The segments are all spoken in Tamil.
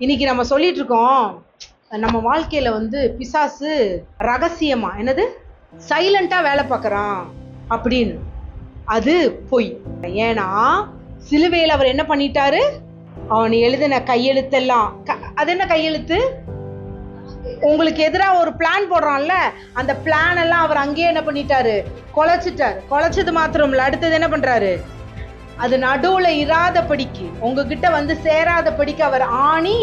இன்னைக்கு நம்ம சொல்லிட்டு இருக்கோம், நம்ம வாழ்க்கையில வந்து பிசாசு ரகசியமா என்னது சைலண்டா வேலை பார்க்கறான் அப்படின்னு. அது பொய். ஏன்னா சிலுவையில் அவர் என்ன பண்ணிட்டாரு, அவன் எழுதின கையெழுத்தெல்லாம் அது என்ன கையெழுத்து, உங்களுக்கு எதிராக ஒரு பிளான் போடுறான்ல, அந்த பிளான் எல்லாம் அவர் அங்கேயே என்ன பண்ணிட்டாரு, கொலைச்சிட்டாரு. கொலைச்சது மாத்திரம் இல்ல, அடுத்தது என்ன பண்றாரு, அது நடுவுல இராதபடிக்கு உங்ககிட்ட வந்து சேராதபடிக்கு அவர் ஆணி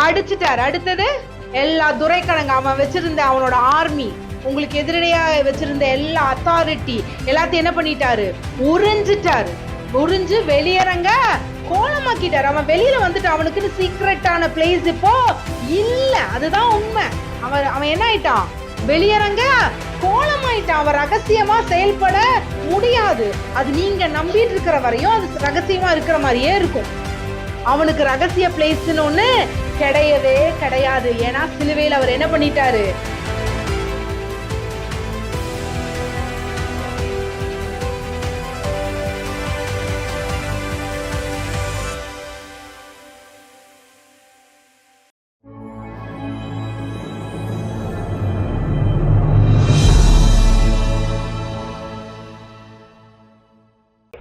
அடிச்சுட்டாரு. அடுத்தது எல்லா துரைக்கணங்க அவன் வச்சிருந்த அவனோட ஆர்மி, உங்களுக்கு எதிரடையா வச்சிருந்த எல்லா அத்தாரிட்டி எல்லாத்தையும் என்ன பண்ணிட்டாரு, உறிஞ்சிட்டாரு. உறிஞ்சு வெளியரங்க கோலமாக்கிட்டாரு. அவன் வெளியில வந்துட்டு அவனுக்குன்னு சீக்ரெட்டான பிளேஸ் இப்போ இல்ல. அதுதான் உண்மை. அவன் என்ன ஆயிட்டான், வெளியரங்க கோலமாயிட்டான். அவன் ரகசியமா செயல்பட முடியாது. அது நீங்க நம்பிட்டு இருக்கிற வரையும் அது ரகசியமா இருக்கிற மாதிரியே இருக்கும். அவனுக்கு ரகசிய பிளேஸ்ன்னு ஒண்ணு கிடையவே கிடையாது. ஏன்னா சிலுவையில் அவர் என்ன பண்ணிட்டாரு,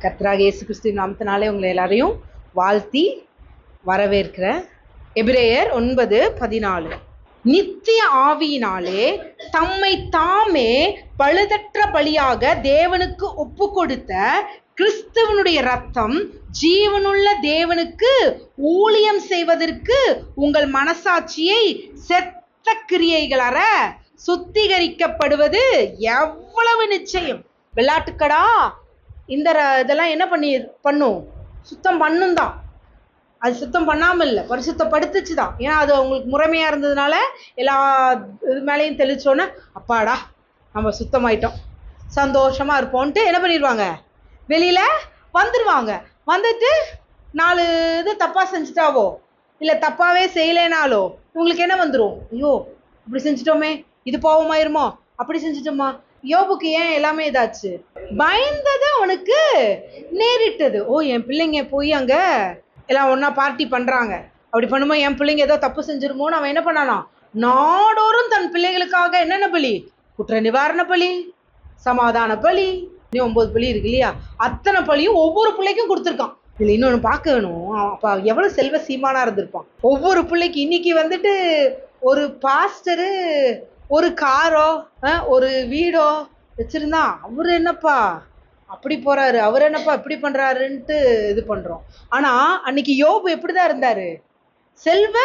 கர்த்தராகிய இயேசு கிறிஸ்துவின் நாமத்தினாலே உங்களை எல்லாரையும் வாழ்த்தி வரவேற்கிறேன். எபிரேயர் 9:14, நித்திய ஆவியினாலே தம்மை தாமே பழுதற்ற பலியாக தேவனுக்கு ஒப்பு கொடுத்த கிறிஸ்துவனுடைய ரத்தம் ஜீவனுள்ள தேவனுக்கு ஊழியம் செய்வதற்கு உங்கள் மனசாட்சியை செத்த கிரியைகளற சுத்திகரிக்கப்படுவது எவ்வளவு நிச்சயம். விளையாட்டுக்கடா, இந்த இதெல்லாம் என்ன பண்ணும், சுத்தம் பண்ணும் தான். அது சுத்தம் பண்ணாமல் இல்லை, பரிசுத்தப்படுத்துச்சு தான். ஏன்னா அது அவங்களுக்கு முறைமையாக இருந்ததுனால எல்லா இது மேலேயும் தெளிச்சோன்னே அப்பாடா நம்ம சுத்தமாயிட்டோம் சந்தோஷமாக இருப்போன்ட்டு என்ன பண்ணிடுவாங்க, வெளியில் வந்துடுவாங்க. வந்துட்டு 4 இது தப்பாக செஞ்சுட்டாவோ இல்லை தப்பாகவே செய்யலைனாலோ இவங்களுக்கு என்ன வந்துடும், ஐயோ இப்படி செஞ்சிட்டோமே, இது பாவமாயிருமோ, அப்படி செஞ்சிட்டோமா. யோபுக்கு ஏன் எல்லாமே இதாச்சு, பயந்தது அவனுக்கு நேரிட்டது. ஓ என் பிள்ளைங்க போய் அங்க எல்லாம் ஒன்னா பார்ட்டி பண்றாங்க, அப்படி பண்ணும்போது என் பிள்ளைங்க ஏதோ தப்பு செஞ்சிருமோன்னு அவன் என்ன பண்ணானா, நாடோறும் தன் பிள்ளைகளுக்காக என்னென்ன பலி, குற்ற நிவாரண பலி, சமாதான பலி, 9 பலி இருக்கு இல்லையா, அத்தனை பலியும் ஒவ்வொரு பிள்ளைக்கும் கொடுத்துருக்கான். இதுல இன்னொன்னு பார்க்கணும், அப்ப எவ்வளவு செல்வ சீமானா இருந்திருப்பான். ஒவ்வொரு பிள்ளைக்கு இன்னைக்கு வந்துட்டு ஒரு பாஸ்டரு ஒரு காரோ ஒரு வீடோ வச்சிருந்தா அவரு என்னப்பா அப்படி போறாரு, அவர் என்னப்பா இப்படி பண்றாருன்ட்டு இது பண்றோம். ஆனா அன்னைக்கு யோபு எப்படிதான் இருந்தாரு, செல்வ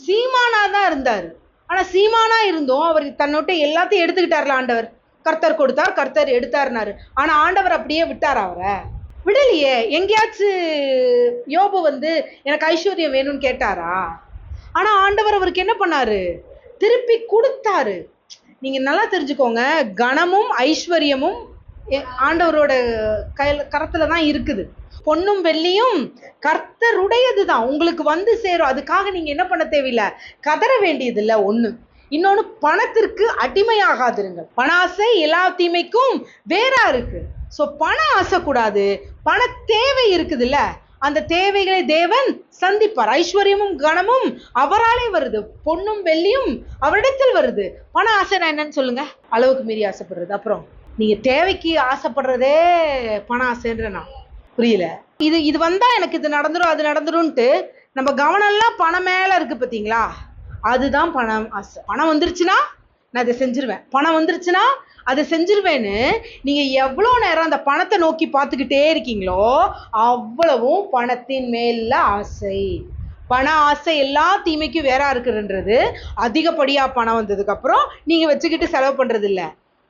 சீமானா தான் இருந்தாரு. ஆனா சீமானா இருந்தோம் அவர் தன்னோட்ட எல்லாத்தையும் எடுத்துக்கிட்டார்ல ஆண்டவர். கர்த்தர் கொடுத்தார், கர்த்தர் எடுத்தாருனாரு. ஆனா ஆண்டவர் அப்படியே விட்டார், அவரை விடலையே. எங்கேயாச்சும் யோபு வந்து எனக்கு ஐஸ்வர்யம் வேணும்னு கேட்டாரா? ஆனா ஆண்டவர் அவருக்கு என்ன பண்ணாரு, திருப்பி கொடுத்தாரு. நீங்க நல்லா தெரிஞ்சுக்கோங்க, கனமும் ஐஸ்வர்யமும் ஆண்டவரோட கரத்துல தான் இருக்குது. பொன்னும் வெள்ளியும் கர்த்தருடையது தான், உங்களுக்கு வந்து சேரும். அதுக்காக நீங்க என்ன பண்ண தேவையில்லை, கதற வேண்டியது இல்லை. ஒண்ணு. இன்னொன்னு, பணத்திற்கு அடிமையாகாதிருங்க. பண ஆசை எல்லா தீமைக்கும் வேறா இருக்கு. சோ பணம் ஆசைக்கூடாது. பண தேவை இருக்குது இல்ல, அந்த தேவைகளை தேவன் சந்திப்பார். ஐஸ்வர்யமும் கனமும் அவராலே வருது, பொன்னும் வெள்ளியும் அவரிடத்தில் வருது. பண ஆசை என்னன்னு சொல்லுங்க, அளவுக்கு மீறி ஆசைப்படுறது. அப்புறம் நீங்க தேவைக்கு ஆசைப்படுறதே பண ஆசைன்றனா புரியல. இது வந்தா எனக்கு இது நடந்துரும் அது நடந்துரும்ட்டு நம்ம கவனம் எல்லாம் பணம் மேல இருக்கு பாத்தீங்களா, அதுதான் பணம் ஆசை. பணம் வந்துருச்சுன்னா நான் அதை செஞ்சிருவேன், பணம் வந்துருச்சுன்னா அதை செஞ்சிருவேன்னு நீங்க எவ்வளவு நேரம் அந்த பணத்தை நோக்கி பார்த்துக்கிட்டே இருக்கீங்களோ அவ்வளவும் பணத்தின் மேல ஆசை. பண ஆசை எல்லா தீமைக்கும் வேறா இருக்குன்றது. அதிகப்படியா பணம் வந்ததுக்கு அப்புறம் நீங்க வச்சுக்கிட்டு செலவு பண்றது இல்ல.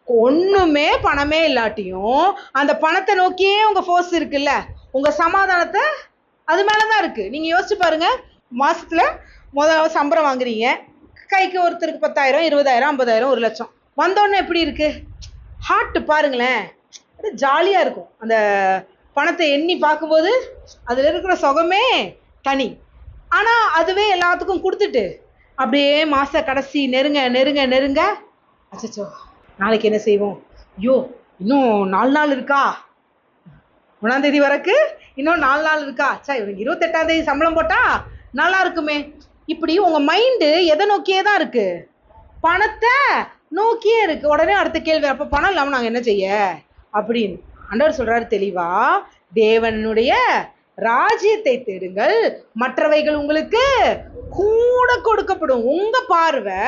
ஒண்ணுமே பணமே இல்லாட்டியும் அந்த பணத்தை நோக்கியே உங்க ஃபோர்ஸ் இருக்குல்ல, உங்க சமாதானத்தை அது மேலதான் இருக்கு. நீங்க யோசிச்சு பாருங்க, மாசத்துல முதல் சம்பளம் வாங்குறீங்க, கைக்கு ஒருத்தருக்கு 10,000 20,000 50,000 1 லட்சம் வந்தோடனே எப்படி இருக்கு, ஹார்ட் பாருங்களேன், அது ஜாலியா இருக்கும். அந்த பணத்தை எண்ணி பார்க்கும்போது அதுல இருக்கிற சுகமே தனி. ஆனா அதுவே எல்லாத்துக்கும் கொடுத்துட்டு அப்படியே மாச கடைசி நெருங்க நெருங்க நெருங்க, அச்சச்சோ நாளைக்கு என்ன செய்வோம், ஐயோ இன்னும் 4 நாள் இருக்கா, 1ஆம் தேதி வரைக்கு இன்னும் 4 நாள் இருக்கா, சா இவனுக்கு 28ஆம் தேதி சம்பளம் போட்டா நல்லா இருக்குமே. இப்படி உங்க மைண்டு எதை நோக்கியே தான் இருக்கு? பணத்தை நோக்கியே இருக்கு. உடனே அடுத்த கேள்வி, அப்ப பணம் இல்லாம நாங்க என்ன செய்ய அப்படின்னு. ஆண்டவர் சொல்றாரு தெளிவா, தேவனுடைய ராஜ்யத்தை தேடுங்கள், மற்றவைகள் உங்களுக்கு கூட கொடுக்கப்படும். உங்க பார்வை,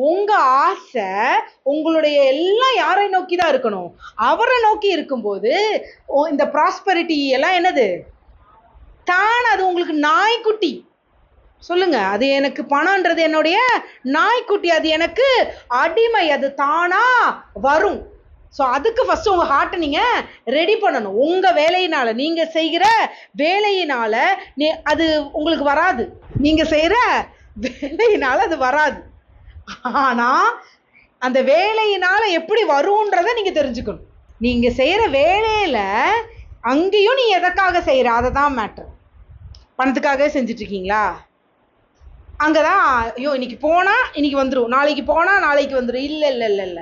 உங்க ஆசை, உங்களுடைய எல்லாம் யாரை நோக்கி தான் இருக்கணும்? அவரை நோக்கி இருக்கும்போது இந்த ப்ராஸ்பரிட்டி எல்லாம் என்னது? தான் அது உங்களுக்கு நாய்க்குட்டி. சொல்லுங்க, அது எனக்கு பணம்ன்றது என்னுடைய நாய்க்குட்டி, அது எனக்கு அடிமை, அது தானா வரும். ஸோ அதுக்கு ஃபர்ஸ்ட் உங்க ஹார்ட்டை நீங்க ரெடி பண்ணணும். உங்க வேலையினால, நீங்க செய்கிற வேலையினால அது உங்களுக்கு வராது. நீங்க செய்யற வேலையினால அது வராது. ஆனா அந்த வேலையினால எப்படி வரும்ன்றத நீங்க தெரிஞ்சுக்கணும். நீங்க செய்யற வேலையில அங்கேயும் நீ எதற்காக செய்யற, அதை தான் மேட்டர். பணத்துக்காக செஞ்சுட்டு இருக்கீங்களா? அங்கதான் ஐயோ இன்னைக்கு போனா இன்னைக்கு வந்துடும், நாளைக்கு போனா நாளைக்கு வந்துடும். இல்ல இல்ல இல்ல இல்ல,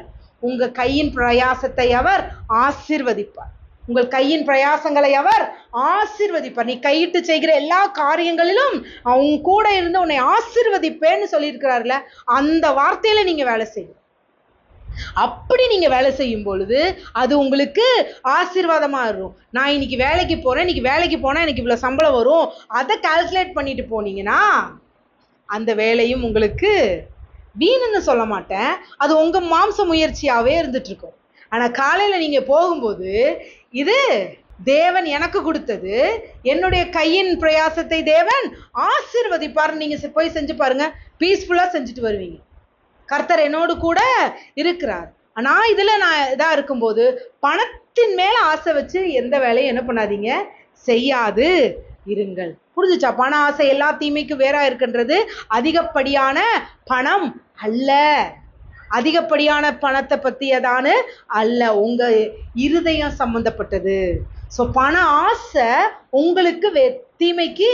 உங்க கையின் பிரயாசத்தை அவர் ஆசீர்வதிப்பார். உங்கள் கையின் பிரயாசங்களை அவர் ஆசீர்வதிப்பார். நீ கையிட்டு செய்கிற எல்லா காரியங்களிலும் அவங்க கூட இருந்து உன்னை ஆசீர்வதிப்பேன்னு சொல்லியிருக்கிறாருல, அந்த வார்த்தையில நீங்க வேலை செய்யும். அப்படி நீங்க வேலை செய்யும் பொழுது அது உங்களுக்கு ஆசீர்வாதமா இருக்கும். நான் இன்னைக்கு வேலைக்கு போறேன், இன்னைக்கு வேலைக்கு போனா எனக்கு இவ்வளவு சம்பளம் வரும், அதை கால்குலேட் பண்ணிட்டு போனீங்கன்னா அந்த வேலையும் உங்களுக்கு வீணுன்னு சொல்ல மாட்டேன், அது உங்க மாம்ச முயற்சியாவே இருந்துட்டு இருக்கும். ஆனா காலையில நீங்க போகும்போது இது தேவன் எனக்கு கொடுத்தது, என்னுடைய கையின் பிரயாசத்தை தேவன் ஆசீர்வதிப்பார், நீங்க போய் செஞ்சு பாருங்க, பீஸ்ஃபுல்லா செஞ்சுட்டு வருவீங்க. கர்த்தர் என்னோடு கூட இருக்கிறார். ஆனா இதுல நான் இதா இருக்கும்போது பணத்தின் மேல ஆசை வச்சு எந்த வேலையும் என்ன பண்ணாதீங்க, செய்யாது இருங்கள். புரிஞ்சுச்சா? பண ஆசை எல்லா தீமைக்கும் வேறா இருக்கின்றது. அதிகப்படியான பணம் அல்ல, அதிகப்படியான பணத்தை பத்தியதான அல்ல, உங்க இருதயம் சம்பந்தப்பட்டது. ஸோ பண ஆசை உங்களுக்கு தீமைக்கு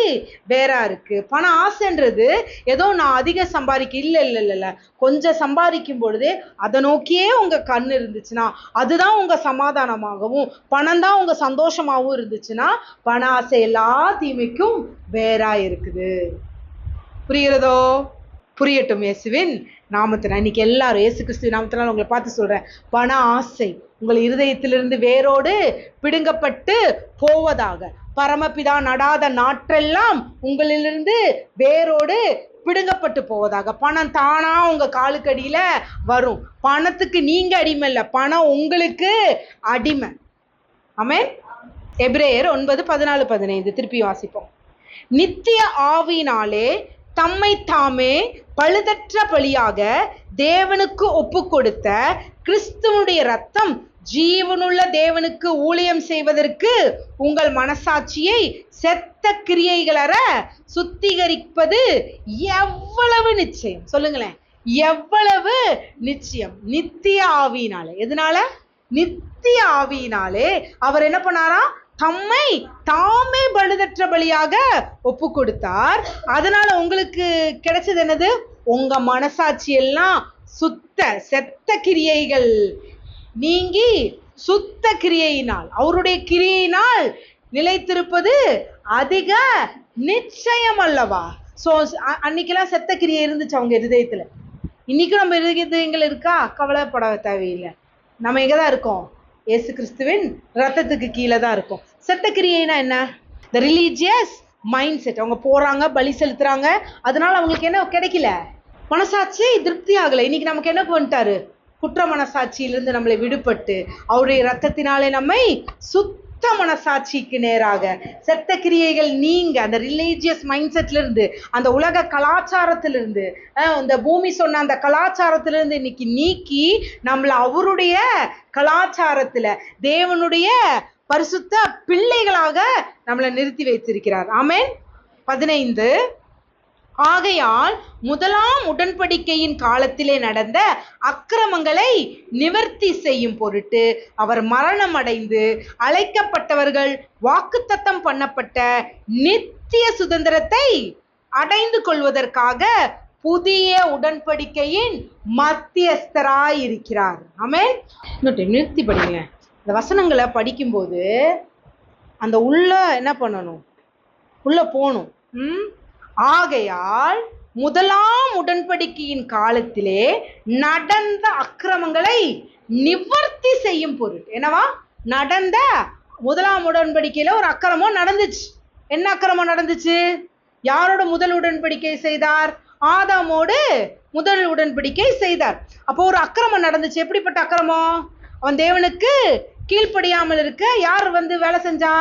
வேறா இருக்கு. பண ஆசைன்றது ஏதோ நான் அதிகம் சம்பாதிக்க இல்லை இல்லை இல்லை இல்லை, கொஞ்சம் சம்பாதிக்கும் பொழுதே அதை நோக்கியே உங்க கண் இருந்துச்சுன்னா அதுதான் உங்க சமாதானமாகவும் பணம் தான் உங்க சந்தோஷமாகவும் இருந்துச்சுன்னா பண ஆசை எல்லா தீமைக்கும் வேறா இருக்குது. புரிகிறதோ? புரியட்டும் இயேசுவின் நாமத்தினால். இன்னைக்கு எல்லாரும் இயேசு கிறிஸ்து நாமத்தினால் உங்களை பார்த்து சொல்றேன், பண ஆசை உங்கள் இருதயத்திலிருந்து வேரோடு பிடுங்கப்பட்டு போவதாக. பரமபிதா நடாத நாற்றெல்லாம் உங்களிலிருந்து வேரோடு பிடுங்கப்பட்டு போவதாக. பணம் தானா உங்க காலுக்கடியில வரும். பணத்துக்கு நீங்க அடிமை இல்லை, பணம் உங்களுக்கு அடிமை. ஆமென். எபிரேயர் 9:14-15 திருப்பி வாசிப்போம். நித்திய ஆவியினாலே தம்மை தாமே பழுதற்ற பலியாக தேவனுக்கு ஒப்பு கொடுத்த கிறிஸ்துவனுடைய ரத்தம் ஜீவனுள்ள தேவனுக்கு ஊழியம் செய்வதற்கு உங்கள் மனசாட்சியை செத்த கிரியைகளற சுத்திகரிப்பது எவ்வளவு நிச்சயம். சொல்லுங்களேன், எவ்வளவு நிச்சயம்? நித்திய ஆவியினாலே. எதனால? நித்திய ஆவியினாலே அவர் என்ன பண்ணாரா? தம்மை தாமே பழுதற்ற பலியாக ஒப்பு கொடுத்தார். அதனால உங்களுக்கு கிடைச்சது என்னது? உங்க மனசாட்சி எல்லாம் சுத்த செத்த கிரியைகள் நீங்கி சுத்த கிரியையினால், அவருடைய கிரியையினால் நிலைத்திருப்பது அதிக நிச்சயம் அல்லவா? சோ அன்னைக்கெல்லாம் செத்த கிரியை இருந்துச்சு அவங்க இருதயத்துல. இன்னைக்கும் நம்ம இருதயங்கள் இருக்கா? கவலைப்பட தேவையில்லை. நம்ம எங்கதான் இருக்கோம்? இயேசு கிறிஸ்துவின் ரத்தத்துக்கு கீழே தான் இருக்கும். செத்த கிரியைனா என்ன? த ரிலீஜியஸ் மைண்ட் செட். அவங்க போறாங்க, பலி செலுத்துறாங்க, அதனால அவங்களுக்கு என்ன கிடைக்கல? மனசாட்சி திருப்தி ஆகலை. இன்னைக்கு நமக்கு என்ன பண்ணிட்டாரு? குற்ற மனசாட்சியிலிருந்து நம்மளை விடுபட்டு அவருடைய ரத்தத்தினாலே நம்மை சுத்த மனசாட்சிக்கு நேராக செத்த கிரியைகள் நீங்க அந்த ரிலீஜியஸ் மைண்ட் செட்ல இருந்து, அந்த உலக கலாச்சாரத்திலிருந்து, இந்த பூமி சொன்ன அந்த கலாச்சாரத்திலிருந்து இன்னைக்கு நீக்கி நம்மள அவருடைய கலாச்சாரத்துல தேவனுடைய பரிசுத்த பிள்ளைகளாக நம்மளை நிறுத்தி வைத்திருக்கிறார். ஆமென். 15 ஆகையால் முதலாம் உடன்படிக்கையின் காலத்திலே நடந்த அக்கிரமங்களை நிவர்த்தி செய்யும் பொருட்டு அவர் மரணம் அடைந்து அழைக்கப்பட்டவர்கள் வாக்குத்தத்தம் பண்ணப்பட்ட நித்திய சுதந்திரத்தை அடைந்து கொள்வதற்காக புதிய உடன்படிக்கையின் மத்தியஸ்தராய் இருக்கிறார். ஆமென். நிறுத்தி படிங்க. இந்த வசனங்களை படிக்கும்போது அந்த உள்ள என்ன பண்ணணும்? உள்ள போகணும். ஆகையால் முதலாம் உடன்படிக்கையின் காலத்திலே நடந்த அக்கிரமங்களை நிவர்த்தி செய்யும் பொருள். என்னவா? நடந்த முதலாம் உடன்படிக்கையில ஒரு அக்கிரமம் நடந்துச்சு. என்ன அக்கிரமம் நடந்துச்சு? யாரோட முதல் உடன்படிக்கை செய்தார்? ஆதாமோடு முதல் உடன்படிக்கை செய்தார். அப்போ ஒரு அக்கிரமம் நடந்துச்சு. எப்படிப்பட்ட அக்கிரமம்? அவன் தேவனுக்கு கீழ்ப்படியாமல் இருக்க யார் வேலை செஞ்சா?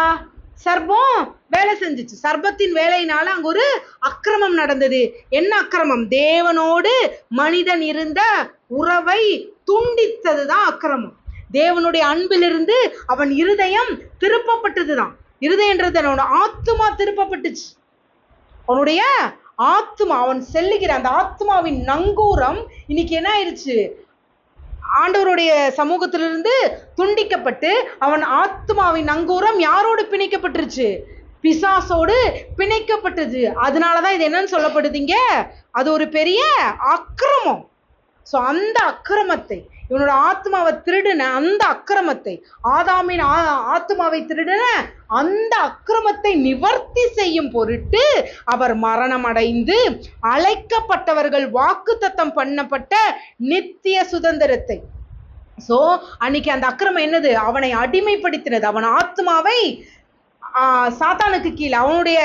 சர்ப்பம் வேலை செஞ்சுச்சு. சர்ப்பத்தின் வேலையினால அங்க ஒரு அக்கிரமம் நடந்தது. என்ன அக்கிரமம்? தேவனோடு மனிதன் இருந்த உறவை துண்டித்ததுதான் அக்கிரமம். தேவனுடைய அன்பிலிருந்து அவன் இருதயம் திருப்பப்பட்டதுதான். இருதயன்றது அவனோட ஆத்துமா திருப்பப்பட்டுச்சு. அவனுடைய ஆத்துமா, அவன் செல்லுகிற அந்த ஆத்மாவின் நங்கூரம் இன்னைக்கு என்ன ஆயிடுச்சு? ஆண்டவருடைய சமூகத்திலிருந்து துண்டிக்கப்பட்டு அவன் ஆத்மாவின் நங்கூரம் யாரோடு பிணைக்கப்பட்டுருச்சு? பிசாசோடு பிணைக்கப்பட்டது. அதனாலதான் இது என்னன்னு சொல்லப்படுதுங்க, அது ஒரு பெரிய அக்கிரமம். சோ அந்த அக்கிரமத்தை, இவனோட ஆத்மாவை திருடின அந்த அக்கிரமத்தை, ஆதாமின் ஆத்மாவை திருடின அந்த அக்கிரமத்தை நிவர்த்தி செய்யும் பொருட்டு அவர் மரணம் அடைந்து அழைக்கப்பட்டவர்கள் வாக்குத்தத்தம் பண்ணப்பட்ட நித்திய சுதந்திரத்தை. சோ அன்னைக்கு அந்த அக்கிரமம் என்னது? அவனை அடிமைப்படுத்தினது. அவன் ஆத்மாவை சாத்தானுக்கு கீழே, அவனுடைய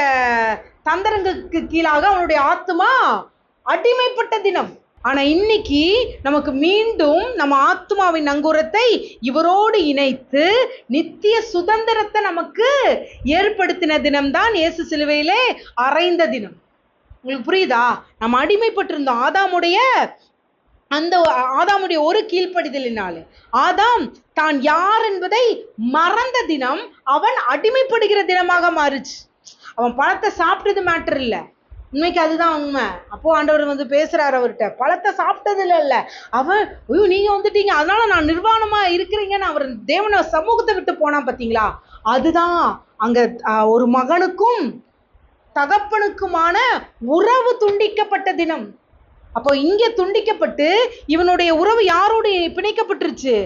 தந்திரங்களுக்கு கீழாக அவனுடைய ஆத்மா அடிமைப்பட்ட தினம். ஆனா இன்னைக்கு நமக்கு மீண்டும் நம்ம ஆத்மாவின் நங்கூரத்தை இவரோடு இணைத்து நித்திய சுதந்திரத்தை நமக்கு ஏற்படுத்தின தினம்தான் இயேசு சிலுவையிலே அறைந்த தினம். உங்களுக்கு புரியுதா? நம்ம அடிமைப்பட்டிருந்தோம் ஆதாமுடைய ஒரு கீழ்ப்படிதலினாலே. ஆதாம் தான் யார் என்பதை மறந்த தினம் அவன் அடிமைப்படுகிற தினமாக மாறுச்சு. அவன் பழத்தை சாப்பிட்டது மேட்டர் இல்ல, உண்மைக்கு அதுதான் உண்மை. அப்போ ஆண்டவர் பேசுறாரு அவர்கிட்ட, பழத்தை சாப்பிட்டது இல்ல. அவன் நீங்க வந்துட்டீங்க அதனால நான் நிர்வாணமா இருக்கிறீங்கன்னு அவர் தேவன சமூகத்தை விட்டு போனா பாத்தீங்களா? அதுதான் அங்க ஒரு மகனுக்கும் தகப்பனுக்குமான உறவு துண்டிக்கப்பட்ட தினம். அப்போ இங்க துண்டிக்கப்பட்டு இவனுடைய உறவு யாரோடு பிணைக்கப்பட்டுருச்சு?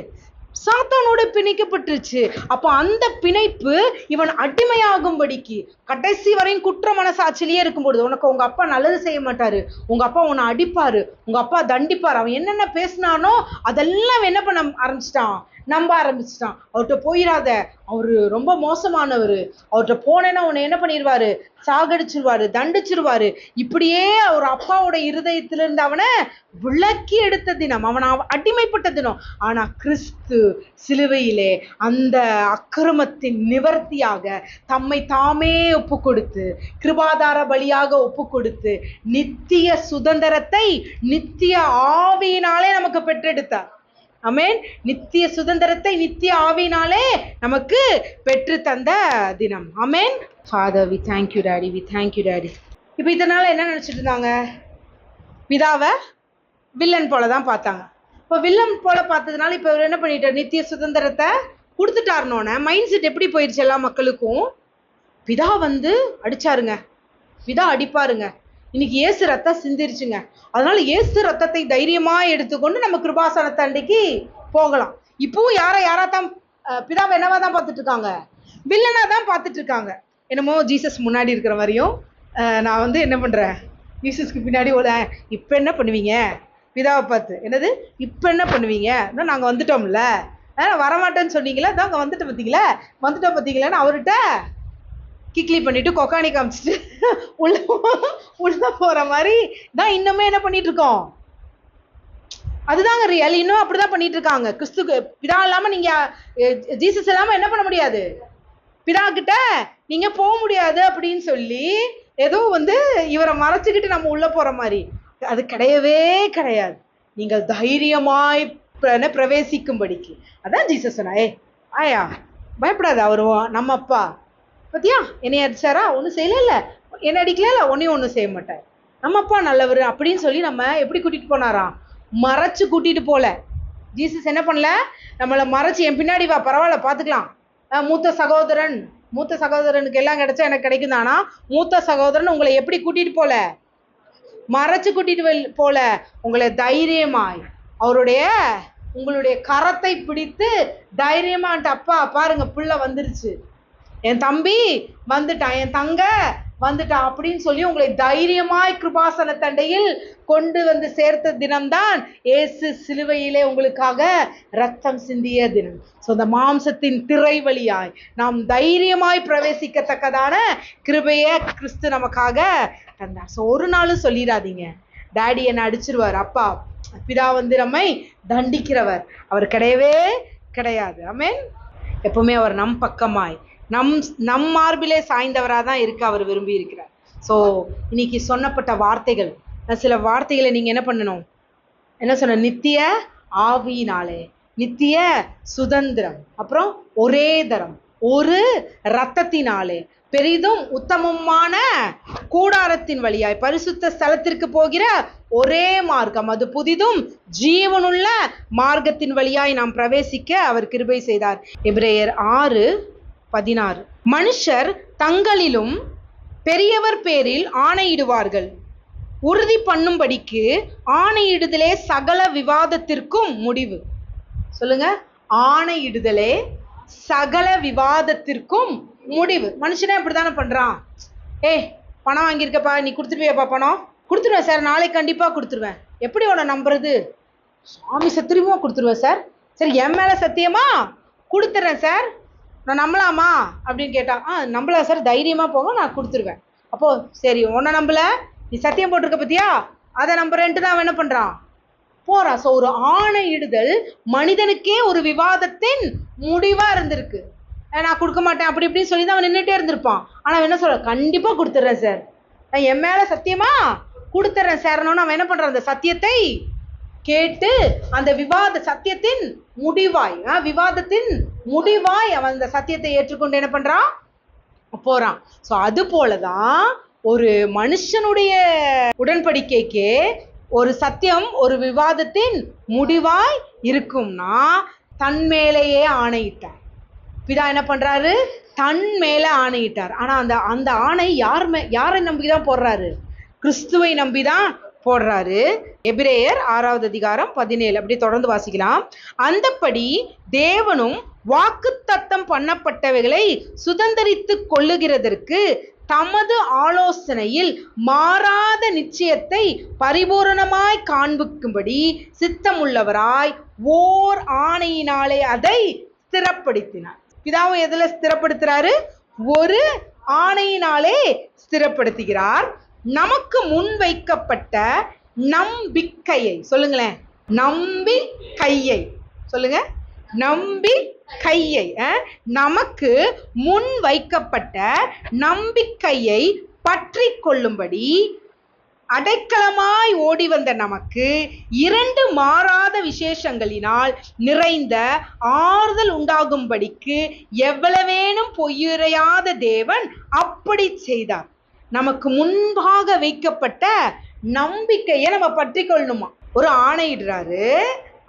சாத்தானோட பிணைக்கப்பட்டுருச்சு. அப்போ அந்த பிணைப்பு இவன் அடிமையாகும்படிக்கு கடைசி வரையும் குற்ற மனசாட்சியிலேயே இருக்கும்போது, உனக்கு உங்க அப்பா நல்லது செய்ய மாட்டாரு, உங்க அப்பா உன்னை அடிப்பாரு, உங்க அப்பா தண்டிப்பாரு, அவன் என்னென்ன பேசினானோ அதெல்லாம் என்ன பண்ண ஆரம்பிச்சிட்டான்? நம்ப ஆரம்பிச்சிட்டான். அவர்கிட்ட போயிடாத, அவரு ரொம்ப மோசமானவர், அவர்கிட்ட போனேன்னா உன்னை என்ன பண்ணிடுவாரு? சாகடிச்சிருவாரு, தண்டிச்சிருவாரு. இப்படியே ஒரு அப்பாவோட இருதயத்திலிருந்து அவனை விளக்கி எடுத்த தினம், அவன் அடிமைப்பட்ட தினம். ஆனா கிறிஸ்து சிலுவையிலே அந்த அக்கிரமத்தின் நிவர்த்தியாக தம்மை தாமே ஒப்பு கொடுத்து, கிருபாதார பலியாக ஒப்பு கொடுத்து நித்திய சுதந்திரத்தை நித்திய ஆவியினாலே நமக்கு பெற்றெடுத்தார். ஆமென். நித்திய சுதந்திரத்தை நித்திய ஆவியினாலே நமக்கு பெற்று தந்த தினம். Amen. Father, we thank you daddy, we thank you daddy. இப்போ இதனால என்ன நினைச்சிட்டு இருந்தாங்க? பிதாவை வில்லன் போல தான் பார்த்தாங்க. இப்போ வில்லன் போல பார்த்ததுனால இப்போ என்ன பண்ணிட்டார்? நித்திய சுதந்திரத்தை கொடுத்துட்டாருனோன்னு மைண்ட் செட் எப்படி போயிடுச்சு எல்லா மக்களுக்கும்? பிதா அடிச்சாருங்க, பிதா அடிப்பாருங்க, இன்னைக்கு இயேசு ரத்தம் சிந்திருச்சுங்க, அதனால இயேசு ரத்தத்தை தைரியமா எடுத்துக்கொண்டு நம்ம கிருபாசனத்தை அன்றைக்கு போகலாம். இப்பவும் யாராத்தான் பிதாவை என்னவா தான் பார்த்துட்டு இருக்காங்க? வில்லனா தான் பார்த்துட்டு இருக்காங்க. என்னமோ ஜீசஸ் முன்னாடி இருக்கிற வரையும் நான் என்ன பண்றேன், ஜீசஸ்க்கு பின்னாடி இப்ப என்ன பண்ணுவீங்க? பிதாவை பார்த்து என்னது இப்ப என்ன பண்ணுவீங்க? நாங்க வந்துட்டோம்ல, வரமாட்டேன்னு சொன்னீங்களா, தான் அங்க வந்துட்டோம் பார்த்தீங்களான்னு அவர்கிட்ட கிக்லி பண்ணிட்டு கொக்கானி காமிச்சிட்டு உள்ள போற மாதிரி தான் இன்னுமே என்ன பண்ணிட்டு இருக்கோம். அதுதாங்க ரியல். இன்னும் அப்படிதான் பண்ணிட்டு இருக்காங்க. கிறிஸ்து பிதா இல்லாம நீங்க ஜீசஸ் இல்லாம என்ன பண்ண முடியாது, பிதா கிட்ட நீங்க போக முடியாது அப்படின்னு சொல்லி ஏதோ இவரை மறைச்சுக்கிட்டு நம்ம உள்ள போற மாதிரி. அது கிடையவே கிடையாது. நீங்கள் தைரியமாய் பிரவேசிக்கும்படிக்கு அதான் ஜீசஸ் சொன்னா. ஆயா பயப்படாத, அவரு நம்ம அப்பா பத்தியா, என்னை அடிச்சாரா? ஒன்றும் செய்யல, என்ன அடிக்கல, ஒன்னும் செய்ய மாட்டார், நம்ம அப்பா நல்லவர் அப்படின்னு சொல்லி நம்ம எப்படி கூட்டிட்டு போனாராம்? மறைச்சு கூட்டிட்டு போல. ஜீசஸ் என்ன பண்ணல, நம்மளை மறைச்சு என் பின்னாடி வா, பரவாயில்ல பாத்துக்கலாம், மூத்த சகோதரனுக்கு எல்லாம் கிடைச்சா எனக்கு கிடைக்கும் தானா? மூத்த சகோதரன் உங்களை எப்படி கூட்டிட்டு போல? மறைச்சு கூட்டிட்டு போல. உங்களை தைரியமாய் உங்களுடைய கரத்தை பிடித்து தைரியமான்ட்டு, அப்பா பாருங்க பிள்ளை வந்துருச்சு, என் தம்பி வந்துட்டான், என் தங்க வந்துட்டா அப்படின்னு சொல்லி உங்களை தைரியமாய் கிருபாசன தண்டையில் கொண்டு வந்து சேர்த்த தினம்தான் இயேசு சிலுவையிலே உங்களுக்காக ரத்தம் சிந்திய தினம். ஸோ அந்த மாம்சத்தின் திரை வழியாய் நாம் தைரியமாய் பிரவேசிக்கத்தக்கதான கிருபையை கிறிஸ்து நமக்காக தந்தார். ஸோ ஒரு நாளும் சொல்லிடாதீங்க டாடி என்னை அடிச்சிருவார், அப்பா பிதா நம்மை தண்டிக்கிறவர் அவர் கிடையவே கிடையாது. ஆமென். எப்பவுமே அவர் நம் பக்கமாய் நம் மார்பிலே சாய்ந்தவராக தான் இருக்க அவர் விரும்பி இருக்கிறார். ஸோ இன்னைக்கு சொன்னப்பட்ட வார்த்தைகள், சில வார்த்தைகளை நீங்க என்ன பண்ணணும், என்ன சொன்ன, நித்திய ஆவியினாலே, நித்திய சுதந்திரம், அப்புறம் ஒரே தரம், ஒரு இரத்தத்தினாலே, பெரிதும் உத்தமமான கூடாரத்தின் வழியாய் பரிசுத்த ஸ்தலத்திற்கு போகிற ஒரே மார்க்கம், அது புதிதும் ஜீவனுள்ள மார்க்கத்தின் வழியாய் நாம் பிரவேசிக்க அவர் கிருபை செய்தார். எபிரேயர் 6:16. மனுஷர் தங்களிலும் பெரியவர் பேரில் ஆணையிடுவார்கள், உறுதி பண்ணும்படிக்கு ஆணையிடுதலே சகல விவாதத்திற்கும் முடிவு. சொல்லுங்க, ஆணையிடுதலே சகல விவாதத்திற்கும் முடிவு. மனுஷனே அப்படித்தானே பண்றான். பணம் வாங்கியிருக்கப்பா, நீ கொடுத்துருவியாப்பா? பணம் கொடுத்துருவேன் சார், நாளைக்கு கண்டிப்பா கொடுத்துருவேன். எப்படி உன்னை நம்புறது? சுவாமி சத்தியமா கொடுத்துருவேன் சார். சரி, என் மேல சத்தியமா? கொடுத்துட்றேன் சார். நான் நம்பலாமா அப்படின்னு கேட்டா, நம்பலாம் சார், தைரியமா போங்க, நான் கொடுத்துருவேன். அப்போ சரி, உன்னை நம்பல, நீ சத்தியம் போட்டிருக்க பத்தியா, அதை நம்புறேன்ட்டு தான் அவன் என்ன பண்றான், போறான். ஸோ ஒரு ஆணையிடுதல் மனிதனுக்கே ஒரு விவாதத்தின் முடிவா இருந்திருக்கு. நான் கொடுக்க மாட்டேன் அப்படி இப்படின்னு சொல்லி தான் அவன் நின்றுட்டே இருந்திருப்பான். ஆனா அவன் என்ன சொல்ற, கண்டிப்பா கொடுத்துட்றேன் சார், நான் என் மேல சத்தியமா கொடுத்துட்றேன் சார்னு அவன் என்ன பண்றான், அந்த சத்தியத்தை கேட்டு அந்த சத்தியத்தின் முடிவாய், விவாதத்தின் முடிவாய் அவன் அந்த சத்தியத்தை ஏற்றுக்கொண்டு என்ன பண்றான், போறான். ஸோ அது போலதான் ஒரு மனுஷனுடைய உடன்படிக்கைக்கு ஒரு சத்தியம் ஒரு விவாதத்தின் முடிவாய் இருக்கும்னா தன் மேலேயே ஆணையிட்டார். பிதா என்ன பண்றாரு, தன் மேல ஆணையிட்டார். ஆனா அந்த ஆணை யாரை நம்பிதான் போடுறாரு, கிறிஸ்துவை நம்பிதான் போடுறாரு. எபிரேயர் 6:17 அப்படி தொடர்ந்து வாசிக்கலாம். அந்தப்படி தேவனும் வாக்குத்தத்தம் பண்ணப்பட்டவைகளை சுதந்தரித்துக் கொள்ளுகிறதற்கு தமது ஆலோசனையில் மாறாத நிச்சயத்தை பரிபூரணமாய் காண்பிக்கும்படி சித்தமுள்ளவராய் ஓர் ஆணையினாலே அதை ஸ்திரப்படுத்தினார். பிதாவும் எதுல ஸ்திரப்படுத்துறாரு, ஒரு ஆணையினாலே ஸ்திரப்படுத்துகிறார். நமக்கு முன் வைக்கப்பட்ட நம்பிக்கையை, சொல்லுங்களேன், நம்பிக்கையை சொல்லுங்க, நம்பிக்கையை, நமக்கு முன் வைக்கப்பட்ட நம்பிக்கையை பற்றி கொள்ளும்படி அடைக்கலமாய் ஓடி வந்த நமக்கு 2 மாறாத விசேஷங்களினால் நிறைந்த ஆறுதல் உண்டாகும்படிக்கு எவ்வளவேனும் பொய்யுரையாத தேவன் அப்படி செய்தார். நமக்கு முன்பாக வைக்கப்பட்ட நம்பிக்கையை நம்ம பற்றி கொள்ளணுமா. ஒரு ஆணையிடுறாரு,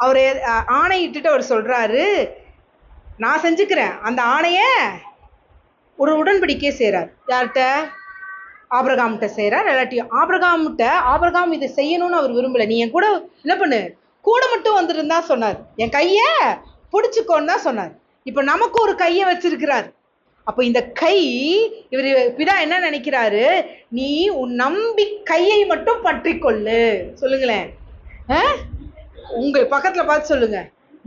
அவர் ஆணையிட்டுட்டு அவர் சொல்றாரு, நான் செஞ்சுக்கிறேன். அந்த ஆணைய ஒரு உடன்படிக்கை செய்றார். யார்கிட்ட, ஆபிரகாம்கிட்ட செய்றார். எல்லாத்தையும் ஆபிரகாம் இதை செய்யணும்னு அவர் விரும்பல. நீ என் கூட என்ன பண்ணு, கூட மட்டும் வந்துருந்தா சொன்னார், என் கைய பிடிச்சுக்கோன்னு தான் சொன்னார். இப்ப நமக்கு ஒரு கையை வச்சிருக்கிறார். அப்ப இந்த கை, இவர் பிதா என்ன நினைக்கிறாரு, நீ உன் நம்பிக்கையை மட்டும் பற்றி கொள்ளு. சொல்லுங்களேன், உங்கள் பக்கத்துல பார்த்து சொல்லுங்க,